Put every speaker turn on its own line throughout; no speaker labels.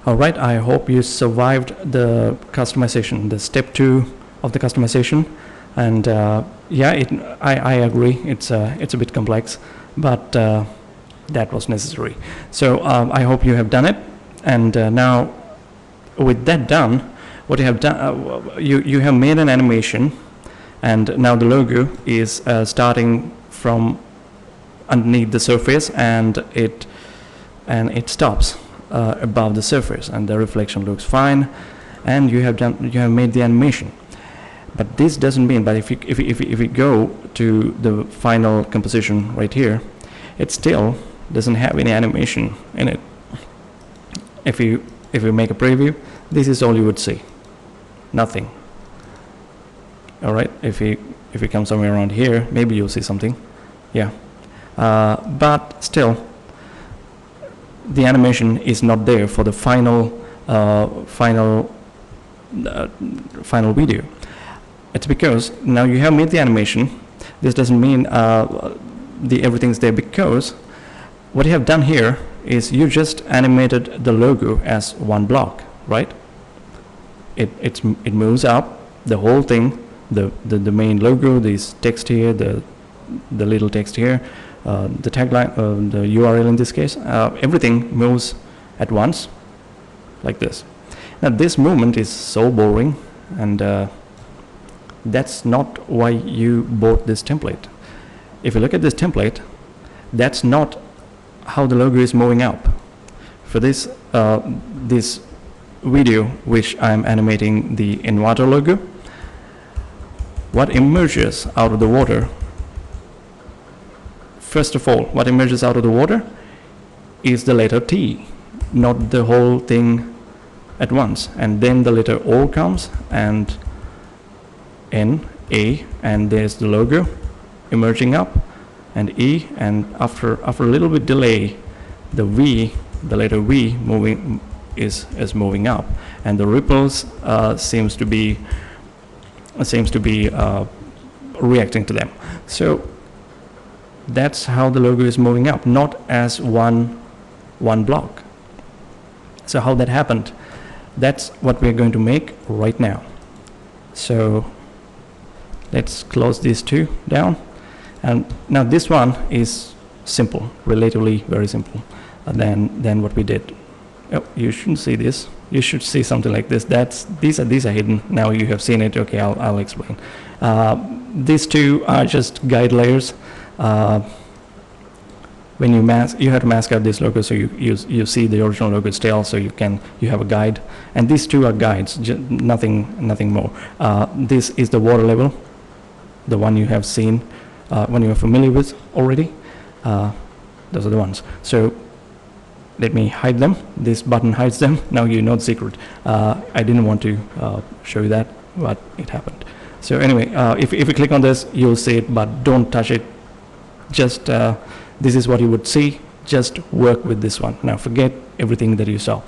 All right, I hope you survived the customization, the step 2 of the customization. And yeah, I agree, it's a bit complex, but that was necessary. So I hope you have done it. And now with that done, what you have done, you have made an animation, and now the logo is starting from underneath the surface, and it stops above the surface, and the reflection looks fine, and you have made the animation. But this doesn't mean, but if you go to the final composition right here, it still doesn't have any animation in it. If you make a preview, this is all you would see, nothing. All right, if you come somewhere around here, maybe you'll see something, yeah. But still, the animation is not there for the final video. It's because now you have made the animation. This doesn't mean everything's there, because what you have done here is you just animated the logo as one block, right? It moves up, the whole thing, the main logo, this text here, the little text here, the tagline, the URL in this case, everything moves at once, like this. Now this movement is so boring, and that's not why you bought this template. If you look at this template, that's not how the logo is moving up. For this this video, which I'm animating the Envato logo, what emerges out of the water, first of all, what emerges out of the water is the letter T, not the whole thing at once. And then the letter O comes, and N, A, and there's the logo emerging up, and E, and after a little bit delay, the V, the letter V is moving up, and the ripples seems to be reacting to them. So that's how the logo is moving up, not as one block. So how that happened, that's what we're going to make right now. So let's close these two down, and now this one is simple, relatively very simple than what we did. Oh, you shouldn't see this. You should see something like this. These are hidden. Now you have seen it. Okay, I'll explain. These two are just guide layers. When you have to mask out this logo, so you see the original logo still, so you have a guide, and these two are guides, nothing more. This is the water level, the one you have seen, one you are familiar with already. Those are the ones. So let me hide them. This button hides them. Now you know the secret. I didn't want to show you that, but it happened. So anyway, if you click on this, you'll see it, but don't touch it. Just this is what you would see. Just work with this one. Now forget everything that you saw.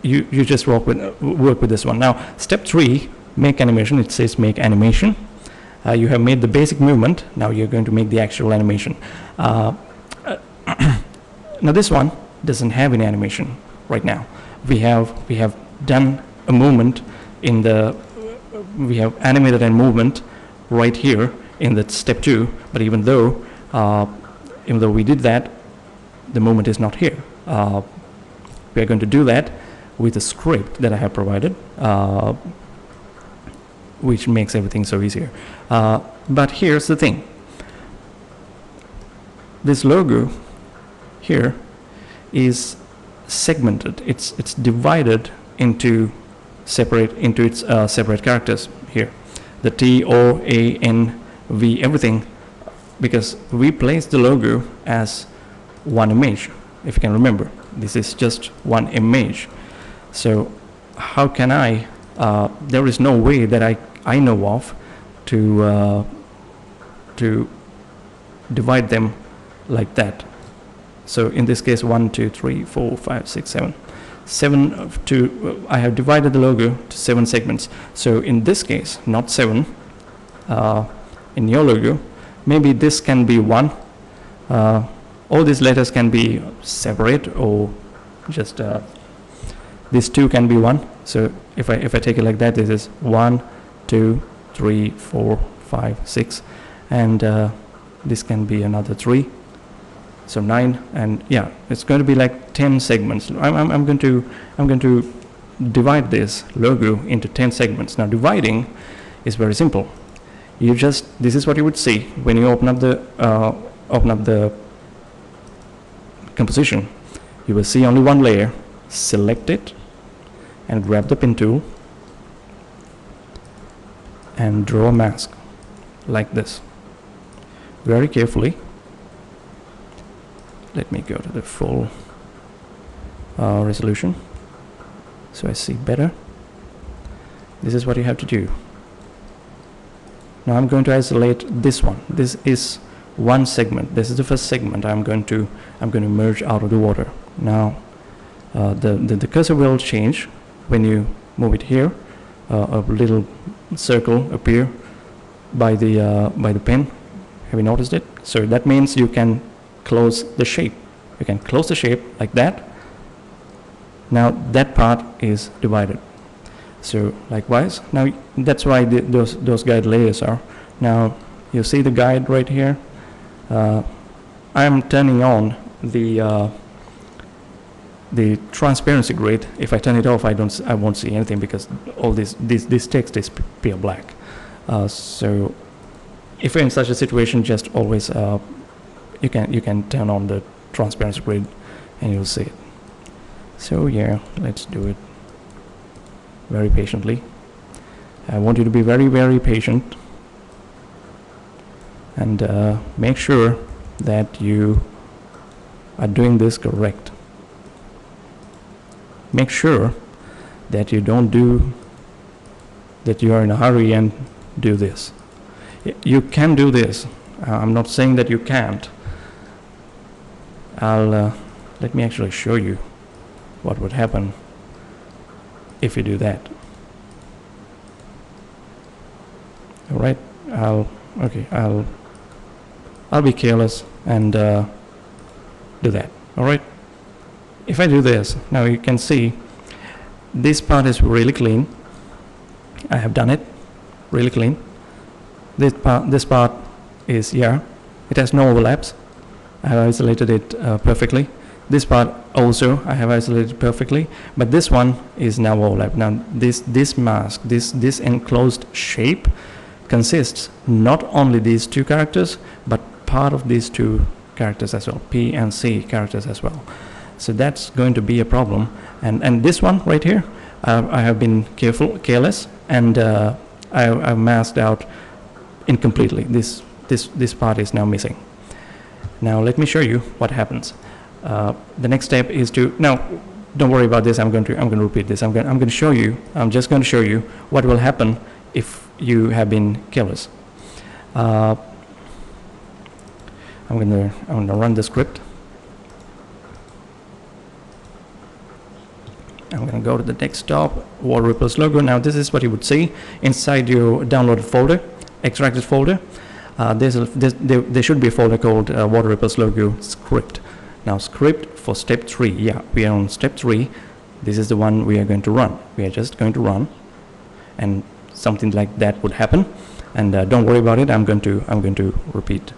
You just work with this one. Now step 3, make animation. It says make animation. You have made the basic movement. Now you're going to make the actual animation. Now this one doesn't have any animation right now. We have done a movement in the we have animated a movement right here in that step 2, but even though we did that, the movement is not here. We are going to do that with a script that I have provided, which makes everything so easier. But here's the thing. This logo here is segmented. It's divided into its separate characters here. The T, O, A, N, V, everything, because we place the logo as one image. If you can remember, this is just one image. So how can I? There is no way that I know of to divide them like that. So in this case, 1, 2, 3, 4, 5, 6, 7. I have divided the logo to 7 segments. So in this case, not 7. In your logo, maybe this can be 1. All these letters can be separate, or just This 2 can be 1. So if I take it like that, this is 1, 2, 3, 4, 5, 6, and this can be another 3. So 9, and yeah, it's going to be like 10 segments. I'm going to divide this logo into 10 segments. Now dividing is very simple. This is what you would see when you open up the composition. You will see only one layer. Select it and grab the pen tool and draw a mask like this very carefully. Let me go to the full resolution so I see better. This is what you have to do. Now I'm going to isolate this one. This is one segment. This is the first segment I'm going to merge out of the water. Now the cursor will change when you move it here. A little circle appear by the pen. Have you noticed it? So that means you can close the shape. You can close the shape like that. Now that part is divided. So likewise, now that's why those guide layers are. Now you see the guide right here. I am turning on the transparency grid. If I turn it off, I won't see anything because all this text is pure black. So if you're in such a situation, just always you can turn on the transparency grid and you'll see it. So yeah, let's do it very patiently. I want you to be very, very patient and make sure that you are doing this correct. Make sure that you are in a hurry and do this. You can do this. I'm not saying that you can't. Let me actually show you what would happen if you do that. All right, I'll be careless and do that. All right. If I do this, now you can see this part is really clean. I have done it really clean. This part is, yeah, it has no overlaps. I have isolated it perfectly. This part also I have isolated perfectly, but this one is now overlapped. Now this mask, this enclosed shape consists not only these two characters, but part of these two characters as well, P and C characters as well. So that's going to be a problem. And this one right here, I have been careless, and I've masked out incompletely. This part is now missing. Now let me show you what happens. The next step is to, now don't worry about this. I'm going to repeat this. I'm going to show you. I'm just going to show you what will happen if you have been careless. I'm going to run the script. I'm going to go to the desktop, Water Ripples logo. Now this is what you would see inside your downloaded folder, extracted folder. There should be a folder called Water Ripples logo script. Now script for step 3. Yeah, we are on step 3. This is the one we are going to run. We are just going to run, and something like that would happen. And don't worry about it. I'm going to repeat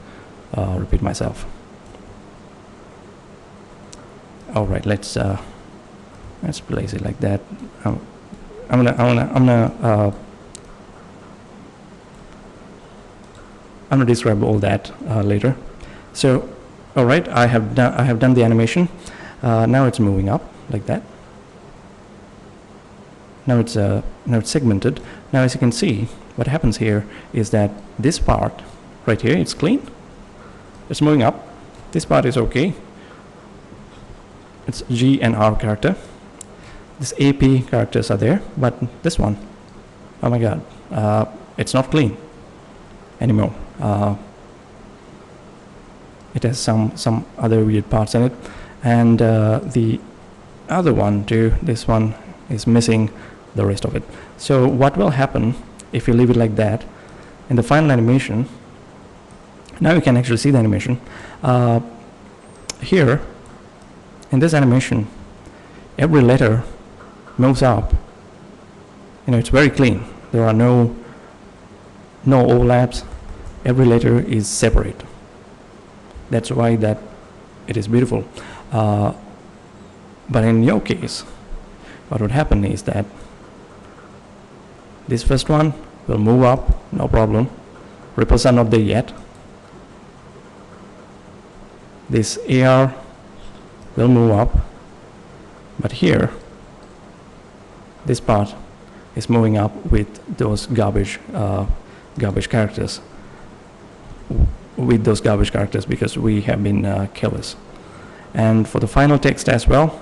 myself. All right, let's place it like that. I'm gonna describe all that later. So, all right, I have done the animation. Now it's moving up like that. Now it's segmented. Now as you can see, what happens here is that this part right here, it's clean. It's moving up. This part is okay. It's G and R character. This AP characters are there, but this one, oh my God, it's not clean anymore. It has some other weird parts in it, and the other one too, this one is missing the rest of it. So what will happen if you leave it like that? In the final animation, now you can actually see the animation. Here, in this animation, every letter moves up, it's very clean. There are no overlaps. Every letter is separate. That's why that it is beautiful. But in your case, what would happen is that this first one will move up, no problem. Ripples are not there yet. This AR will move up, but here, this part is moving up with those garbage characters. With those garbage characters, because we have been careless. And for the final text as well,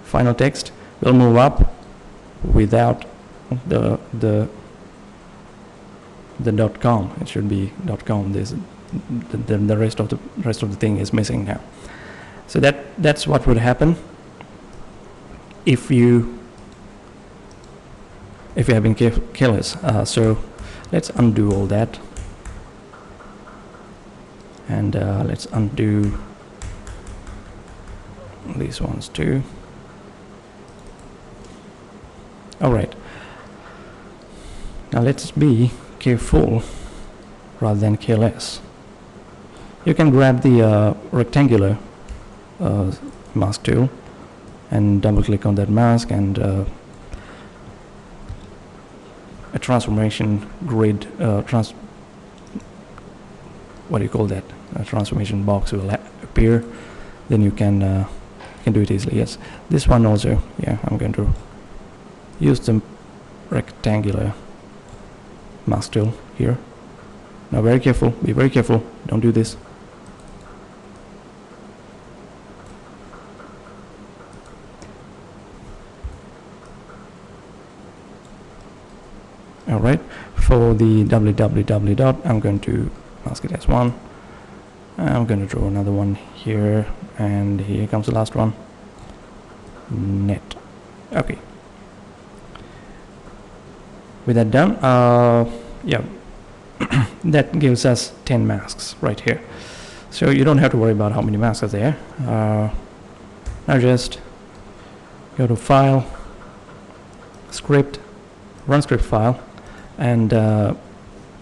final text will move up without the .com. It should be .com. This the rest of the thing is missing now. So that's what would happen if you have been careless. So let's undo all that, and let's undo these ones too. All right. Now let's be careful rather than careless. You can grab the rectangular mask tool and double click on that mask, and a transformation grid, what do you call that? A transformation box will appear. Then you can do it easily. Yes, this one also. Yeah, I'm going to use the rectangular mask tool here. Now very careful, be very careful, don't do this. Alright, for the www dot, I'm going to mask it as one. I'm going to draw another one here, and here comes the last one. Net. Okay. With that done, yeah, that gives us 10 masks right here. So you don't have to worry about how many masks are there. Now just go to File, Script, Run Script File, and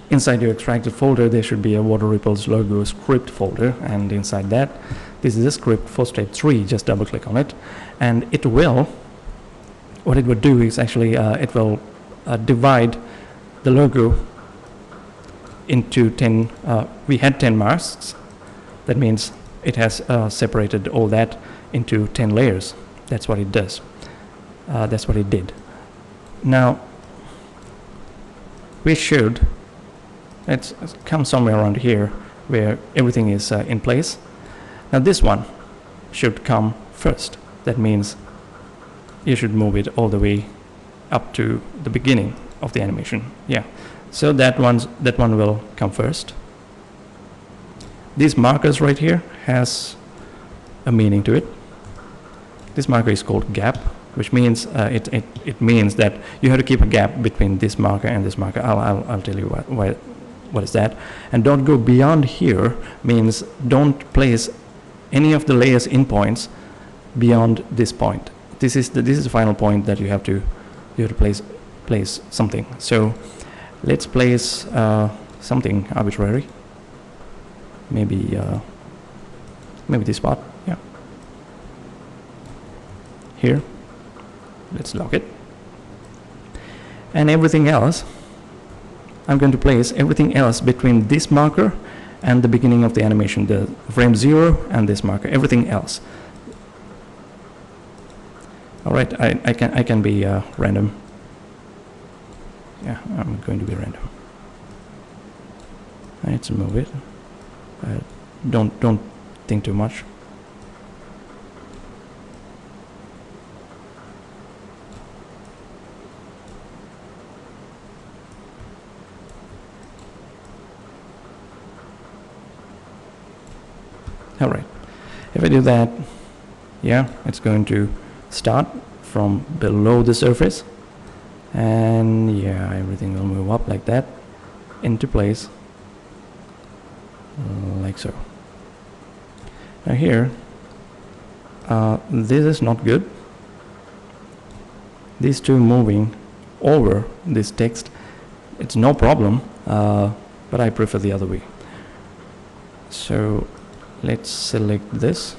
inside your extracted folder there should be a Water Ripples logo script folder, and inside that, this is a script for step 3. Just double click on it, and it will, what it would do is actually it will divide the logo into 10. We had 10 masks. That means it has separated all that into 10 layers. That's what it does. That's what it did. Now we should, let's come somewhere around here where everything is in place. Now this one should come first. That means you should move it all the way up to the beginning of the animation. Yeah, so that one will come first. These markers right here has a meaning to it. This marker is called gap, which means it means that you have to keep a gap between this marker and this marker. I'll tell you what is that. And don't go beyond here means don't place any of the layers in points beyond this point. This is the final point that you have to place something. So let's place something arbitrary. Maybe this spot. Yeah. Here. Let's lock it. And everything else, I'm going to place everything else between this marker and the beginning of the animation, the frame 0 and this marker, everything else. All right, I can be random. Yeah, I'm going to be random. Let's move it. Don't think too much. All right, if I do that, yeah, it's going to start from below the surface, and yeah, everything will move up like that into place, like so. Now here, this is not good. these two moving over this text, it's no problem, but I prefer the other way. So let's select this.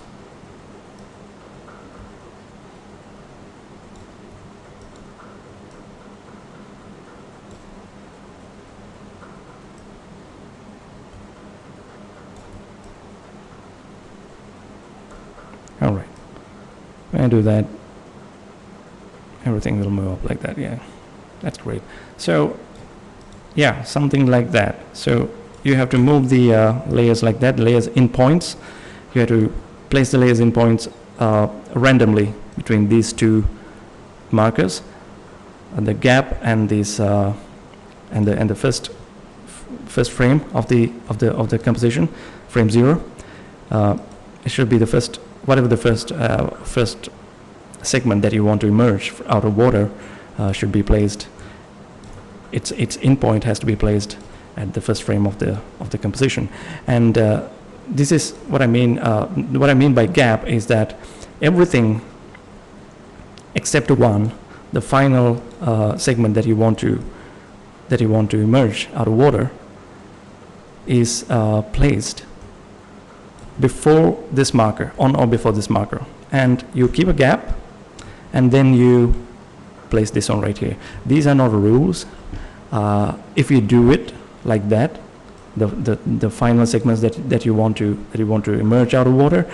All right, when I do that, everything will move up like that. Yeah, that's great. So yeah, something like that. So you have to move the layers like that, layers in points. You have to place the layers in points randomly between these two markers, the gap and this and the first frame of the composition, frame 0. It should be the first, whatever the first segment that you want to emerge out of water should be placed. Its endpoint has to be placed at the first frame of the composition. And this is what I mean. What I mean by gap is that everything except one, the final segment that you want to emerge out of water, is placed before this marker, on or before this marker, and you keep a gap, and then you place this one right here. These are not rules. If you do it like that, the final segments that you want to emerge out of water,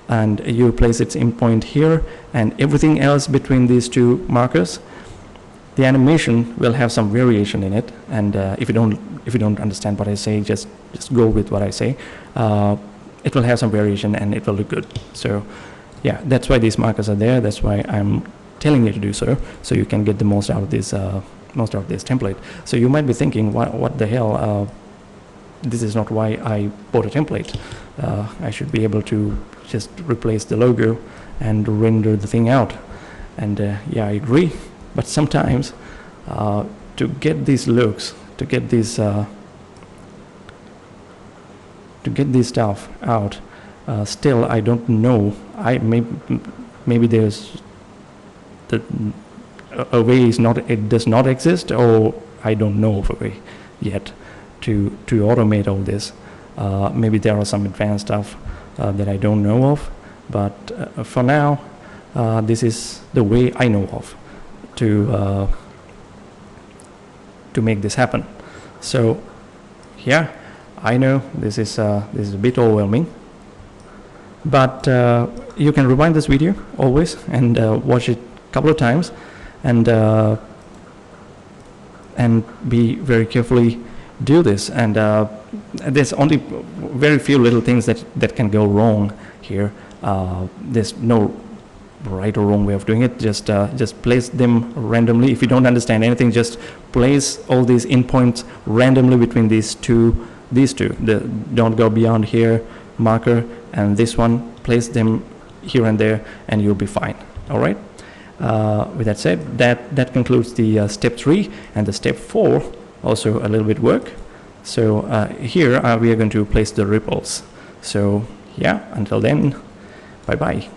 and you place its endpoint here, and everything else between these two markers, the animation will have some variation in it. And if you don't understand what I say, just go with what I say. It will have some variation and it will look good. So yeah, that's why these markers are there. That's why I'm telling you to do so you can get the most out of this template. So you might be thinking, what the hell, this is not why I bought a template. I should be able to just replace the logo and render the thing out. And yeah, I agree, but sometimes to get these looks, to get these stuff out, still I don't know. Maybe there's a way it does not exist, or I don't know of a way yet to automate all this. Maybe there are some advanced stuff that I don't know of, but for now, this is the way I know of to make this happen. So yeah, I know this is a bit overwhelming, but you can rewind this video always and watch it a couple of times, and be very carefully do this. And there's only very few little things that can go wrong here. There's no right or wrong way of doing it. Just place them randomly. If you don't understand anything, just place all these endpoints randomly between these two. Don't go beyond here, marker, and this one. Place them here and there, and you'll be fine. All right. With that said, that concludes the step 3, and the step 4 also a little bit work. So here we are going to place the ripples. So yeah, until then, bye bye.